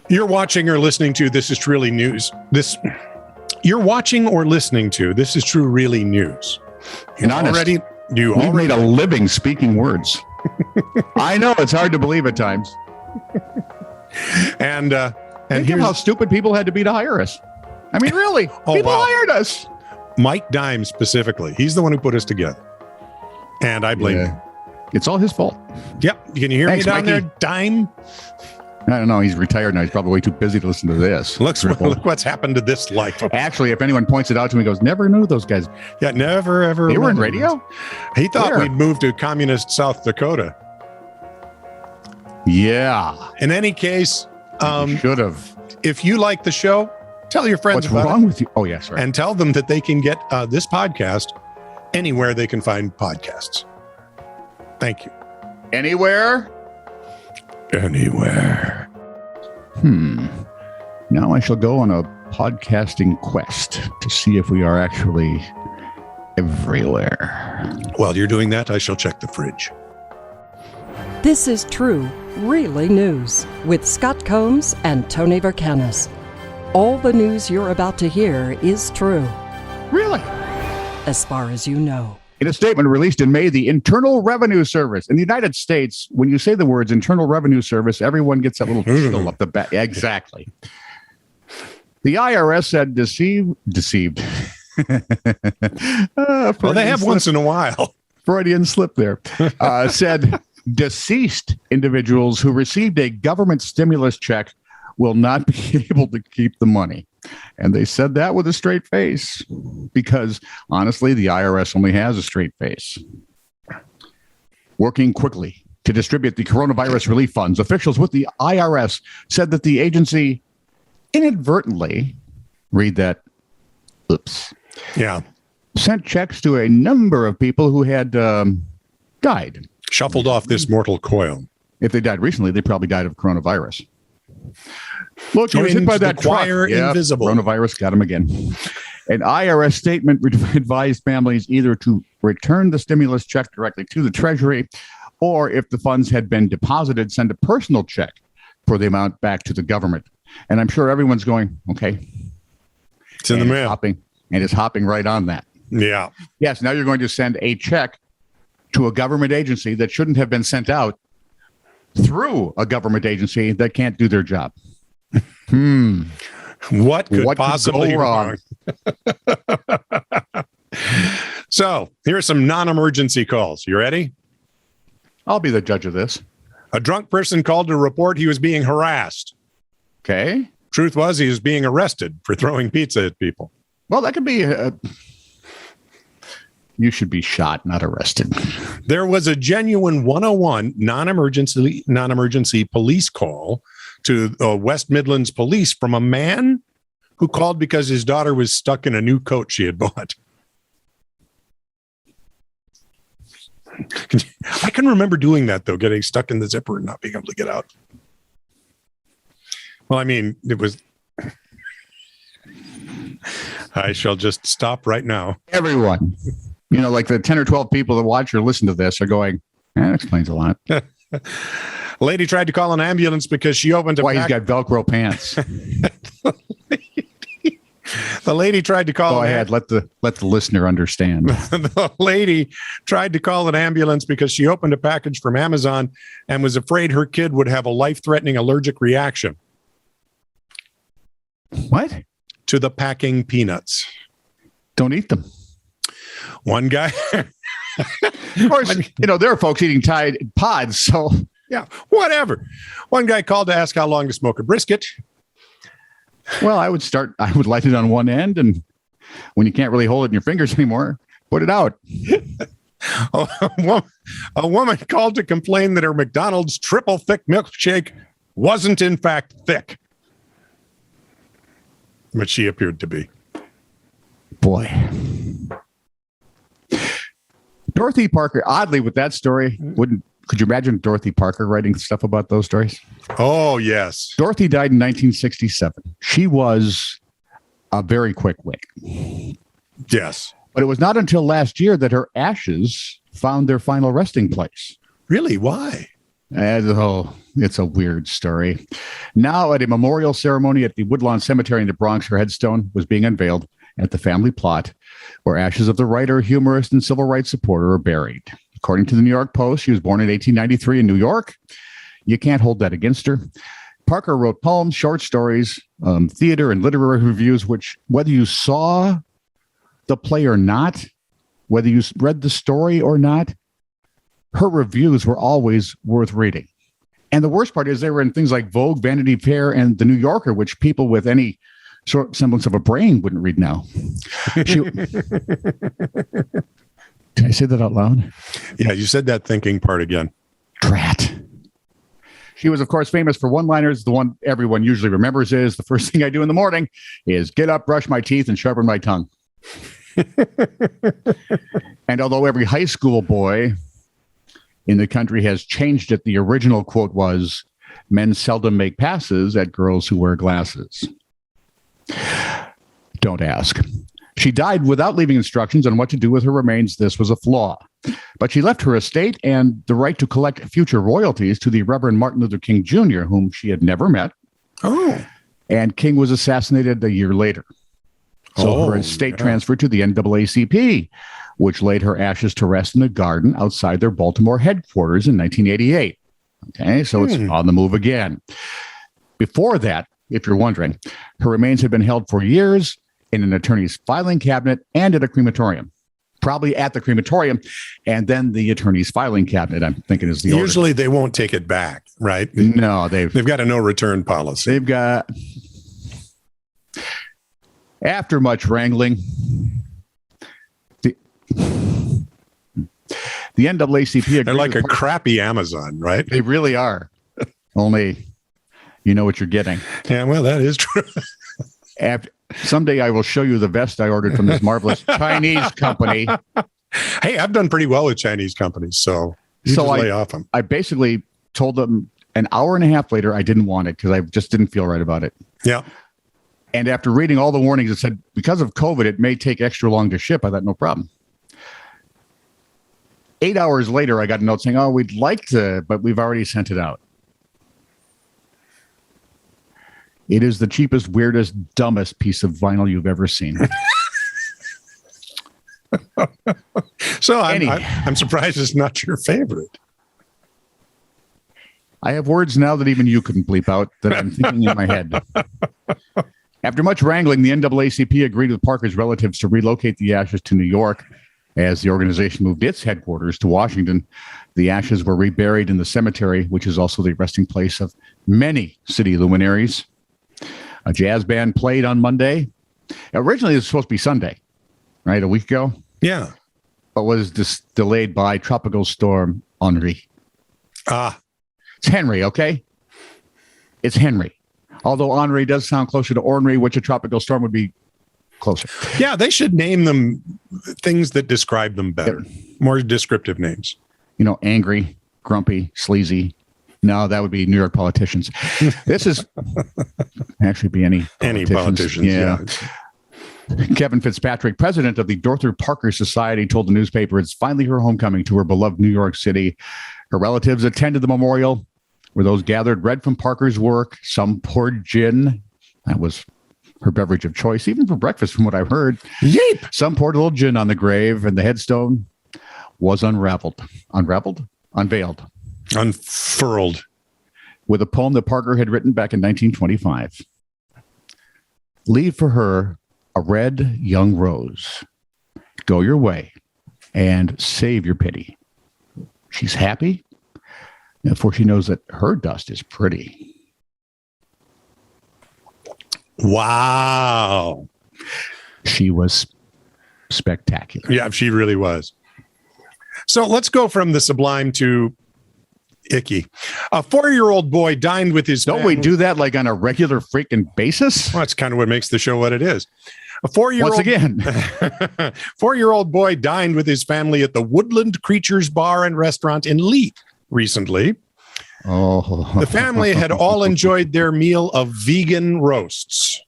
You're watching or listening to This Is Truly News. You're watching or listening to This Is True Really News. And honest, we've made a living speaking words. I know it's hard to believe at times. And here's how stupid people had to be to hire us. I mean, really, people hired us. Mike Dime specifically. He's the one who put us together. And I blame him. It's all his fault. Yep. Can you hear me down there, Dime? I don't know. He's retired now. He's probably way too busy to listen to this. Look what's happened to this life. Actually, if anyone points it out to me, he goes, never knew those guys. Yeah, never, ever. They were in radio? He thought we'd moved to communist South Dakota. Yeah. In any case, should have. If you like the show, tell your friends What's wrong with you? Oh, yes. Right. And tell them that they can get this podcast anywhere they can find podcasts. Thank you. Anywhere? Anywhere. Now I shall go on a podcasting quest to see if we are actually everywhere. While you're doing that, I shall check the fridge. This is True, Really News with Scott Combs and Tony Verkanis. All the news you're about to hear is true. Really? As far as you know. In a statement released in May, the Internal Revenue Service in the United States, when you say the words Internal Revenue Service, everyone gets that little chill up the back. Exactly. The IRS said deceived. Well, they have once in a while. Freudian slip there. Said deceased individuals who received a government stimulus check will not be able to keep the money. And they said that with a straight face because, honestly, the IRS only has a straight face. Working quickly to distribute the coronavirus relief funds, officials with the IRS said that the agency inadvertently, read that, sent checks to a number of people who had died. Shuffled off this mortal coil. If they died recently, they probably died of coronavirus. Look, he was hit by that truck. Invisible. Coronavirus got him again. An IRS statement advised families either to return the stimulus check directly to the Treasury, or if the funds had been deposited, send a personal check for the amount back to the government. And I'm sure everyone's going, okay. It's in the mail. It's hopping right on that. Yeah. Yes, now you're going to send a check to a government agency that shouldn't have been sent out through a government agency that can't do their job. What could possibly go wrong? So, here are some non-emergency calls. You ready? I'll be the judge of this. A drunk person called to report he was being harassed. Okay. Truth was he was being arrested for throwing pizza at people. Well, that could be... you should be shot, not arrested. There was a genuine 101 non-emergency police call to West Midlands Police from a man who called because his daughter was stuck in a new coat she had bought. I can remember doing that, though, getting stuck in the zipper and not being able to get out. Well, I mean, it was... I shall just stop right now. Everyone. You know, like the 10 or 12 people that watch or listen to this are going, that explains a lot. Lady tried to call an ambulance because she opened a Why he's got Velcro pants. The lady tried to call. Go ahead, let the listener understand. The lady tried to call an ambulance because she opened a package from Amazon and was afraid her kid would have a life-threatening allergic reaction. What? To the packing peanuts. Don't eat them. One guy. Of course, there are folks eating Tide Pods, so. Yeah, whatever. One guy called to ask how long to smoke a brisket. Well, I would light it on one end, and when you can't really hold it in your fingers anymore, put it out. A woman called to complain that her McDonald's triple thick milkshake wasn't in fact thick. But she appeared to be. Boy. Dorothy Parker, oddly with that story, could you imagine Dorothy Parker writing stuff about those stories? Oh, yes. Dorothy died in 1967. She was a very quick wit. Yes. But it was not until last year that her ashes found their final resting place. Really? Why? There's it's a weird story. Now, at a memorial ceremony at the Woodlawn Cemetery in the Bronx, her headstone was being unveiled at the family plot, where ashes of the writer, humorist, and civil rights supporter are buried. According to the New York Post, she was born in 1893 in New York. You can't hold that against her. Parker wrote poems, short stories, theater, and literary reviews, which, whether you saw the play or not, whether you read the story or not, her reviews were always worth reading. And the worst part is they were in things like Vogue, Vanity Fair, and The New Yorker, which people with any sort of semblance of a brain wouldn't read now. Did I say that out loud? Yeah, you said that thinking part again. Drat. She was, of course, famous for one-liners. The one everyone usually remembers is, the first thing I do in the morning is get up, brush my teeth, and sharpen my tongue. And although every high school boy in the country has changed it, the original quote was, men seldom make passes at girls who wear glasses. Don't ask. She died without leaving instructions on what to do with her remains. This was a flaw. But she left her estate and the right to collect future royalties to the Reverend Martin Luther King Jr., whom she had never met. Oh. And King was assassinated a year later. So her estate transferred to the NAACP, which laid her ashes to rest in a garden outside their Baltimore headquarters in 1988. Okay, so it's on the move again. Before that, if you're wondering, her remains had been held for years in an attorney's filing cabinet and at a crematorium. Probably at the crematorium, and then the attorney's filing cabinet, I'm thinking, is the order. Usually they won't take it back, right? No, they've got a no return policy. They've got... After much wrangling, the NAACP... They're like a crappy Amazon, right? They really are. Only you know what you're getting. Yeah, well, that is true. Someday I will show you the vest I ordered from this marvelous Chinese company. Hey, I've done pretty well with Chinese companies, so just lay off them. I basically told them an hour and a half later I didn't want it because I just didn't feel right about it. Yeah. And after reading all the warnings, it said, because of COVID, it may take extra long to ship. I thought, no problem. 8 hours later, I got a note saying, oh, we'd like to, but we've already sent it out. It is the cheapest, weirdest, dumbest piece of vinyl you've ever seen. So I'm surprised it's not your favorite. I have words now that even you couldn't bleep out that I'm thinking in my head. After much wrangling, the NAACP agreed with Parker's relatives to relocate the ashes to New York. As the organization moved its headquarters to Washington, the ashes were reburied in the cemetery, which is also the resting place of many city luminaries. A jazz band played on Monday. Originally, it was supposed to be Sunday, right? A week ago. Yeah. But was delayed by Tropical Storm Henri. It's Henry, okay? It's Henry. Although Henri does sound closer to ornery, which a tropical storm would be closer. Yeah, they should name them things that describe them better. More descriptive names. You know, angry, grumpy, sleazy. No, that would be New York politicians. This is actually be any politicians. Yeah. Kevin Fitzpatrick, president of the Dorothy Parker Society, told the newspaper it's finally her homecoming to her beloved New York City. Her relatives attended the memorial, where those gathered read from Parker's work. Some poured gin. That was her beverage of choice, even for breakfast, from what I've heard. Yeep. Some poured a little gin on the grave, and the headstone was unveiled, unfurled, with a poem that Parker had written back in 1925. Leave for her a red young rose. Go your way and save your pity. She's happy, for she knows that her dust is pretty. Wow. She was spectacular. Yeah, she really was. So let's go from the sublime to icky. A 4-year-old boy dined with his Don't family. we do that like on a regular freaking basis? Well, that's kind of what makes the show what it is. A 4-year-old Once again. 4-year-old boy dined with his family at the Woodland Creatures Bar and Restaurant in Lee recently. Oh. The family had all enjoyed their meal of vegan roasts.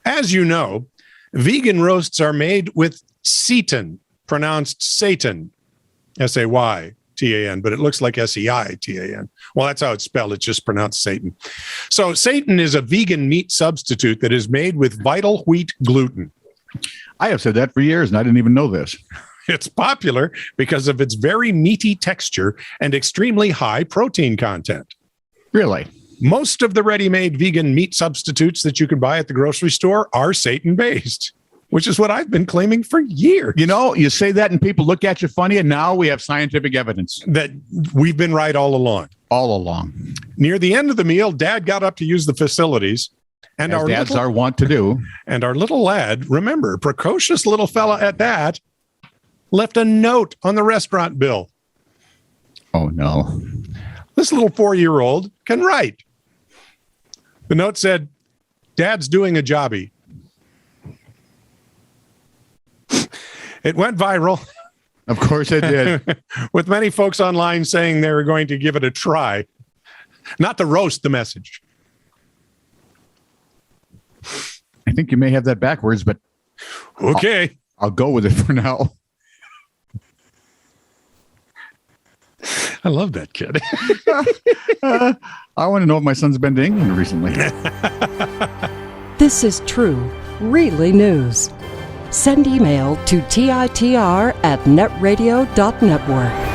As you know, vegan roasts are made with seitan, pronounced Satan, S-A-Y, T-A-N, but it looks like S-E-I-T-A-N. Well, that's how it's spelled. It's just pronounced Satan. So Satan is a vegan meat substitute that is made with vital wheat gluten. I have said that for years, and I didn't even know this. It's popular because of its very meaty texture and extremely high protein content. Really? Most of the ready-made vegan meat substitutes that you can buy at the grocery store are Satan-based, which is what I've been claiming for years. You know, you say that and people look at you funny, and now we have scientific evidence. That we've been right all along. All along. Near the end of the meal, Dad got up to use the facilities. And as dads are wont to do. And our little lad, remember, precocious little fella at that, left a note on the restaurant bill. Oh, no. This little 4-year-old can write. The note said, Dad's doing a jobby. It went viral. Of course it did. With many folks online saying they were going to give it a try. Not to roast the message. I think you may have that backwards, but okay. I'll go with it for now. I love that kid. I want to know if my son's been to England recently. This is true, really news. Send email to TITR@netradio.network.